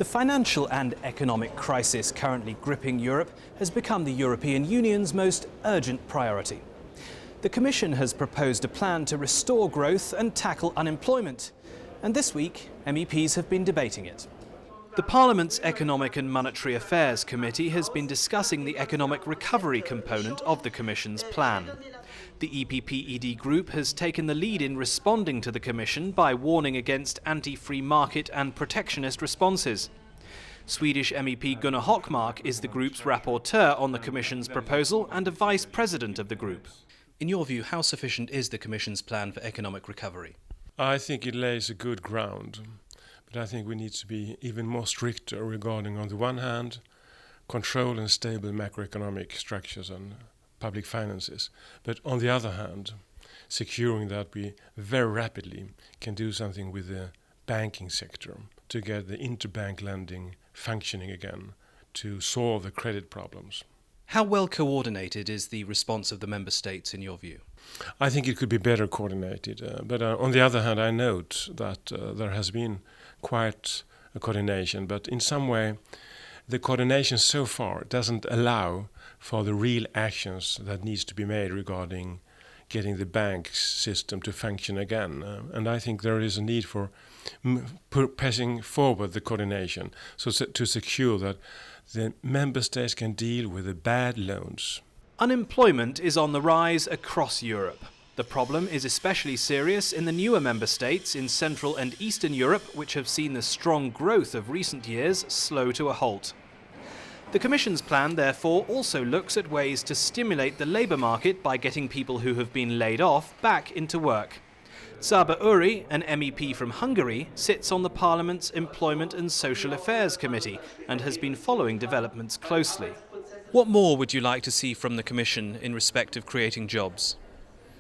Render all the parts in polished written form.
The financial and economic crisis currently gripping Europe has become the European Union's most urgent priority. The Commission has proposed a plan to restore growth and tackle unemployment. And this week, MEPs have been debating it. The Parliament's Economic and Monetary Affairs Committee has been discussing the economic recovery component of the Commission's plan. The EPP-ED group has taken the lead in responding to the Commission by warning against anti-free market and protectionist responses. Swedish MEP Gunnar Hökmark is the group's rapporteur on the Commission's proposal and a vice president of the group. In your view, how sufficient is the Commission's plan for economic recovery? I think it lays a good ground, but I think we need to be even more stricter regarding, on the one hand, control and stable macroeconomic structures and public finances, but on the other hand, securing that we very rapidly can do something with the banking sector to get the interbank lending functioning again, to solve the credit problems. How well coordinated is the response of the member states in your view? I think it could be better coordinated, but on the other hand, I note that there has been quite a coordination, but in some way the coordination so far doesn't allow for the real actions that needs to be made regarding getting the bank system to function again. And I think there is a need for pressing forward the coordination so to secure that the member states can deal with the bad loans. Unemployment is on the rise across Europe. The problem is especially serious in the newer member states in Central and Eastern Europe, which have seen the strong growth of recent years slow to a halt. The Commission's plan, therefore, also looks at ways to stimulate the labour market by getting people who have been laid off back into work. Csaba Uri, an MEP from Hungary, sits on the Parliament's Employment and Social Affairs Committee and has been following developments closely. What more would you like to see from the Commission in respect of creating jobs?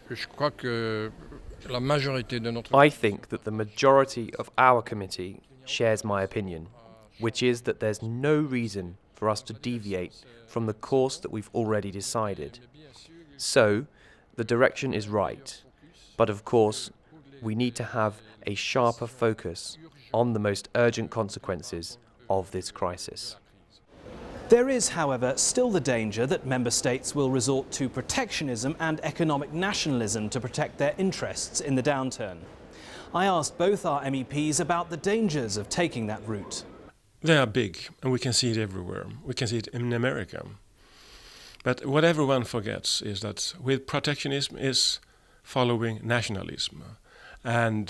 I think that the majority of our committee shares my opinion, which is that there's no reason for us to deviate from the course that we've already decided. So, the direction is right, but of course, we need to have a sharper focus on the most urgent consequences of this crisis. There is, however, still the danger that member states will resort to protectionism and economic nationalism to protect their interests in the downturn. I asked both our MEPs about the dangers of taking that route. They are big, and we can see it everywhere. We can see it in America. But what everyone forgets is that with protectionism is following nationalism. And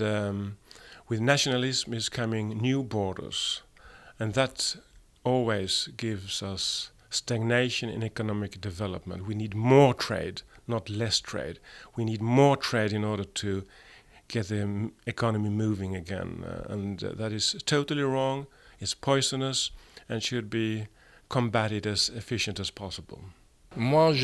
with nationalism is coming new borders. And that always gives us stagnation in economic development. We need more trade, not less trade. We need more trade in order to get the economy moving again. And that is totally wrong. It's poisonous and should be combated as efficient as possible. I'm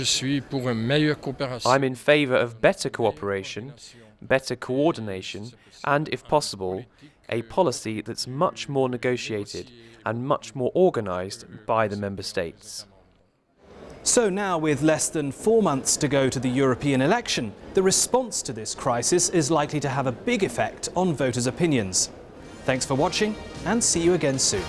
in favour of better cooperation, better coordination, and, if possible, a policy that's much more negotiated and much more organised by the member states. So now, with less than 4 months to go to the European election, the response to this crisis is likely to have a big effect on voters' opinions. Thanks for watching, and see you again soon.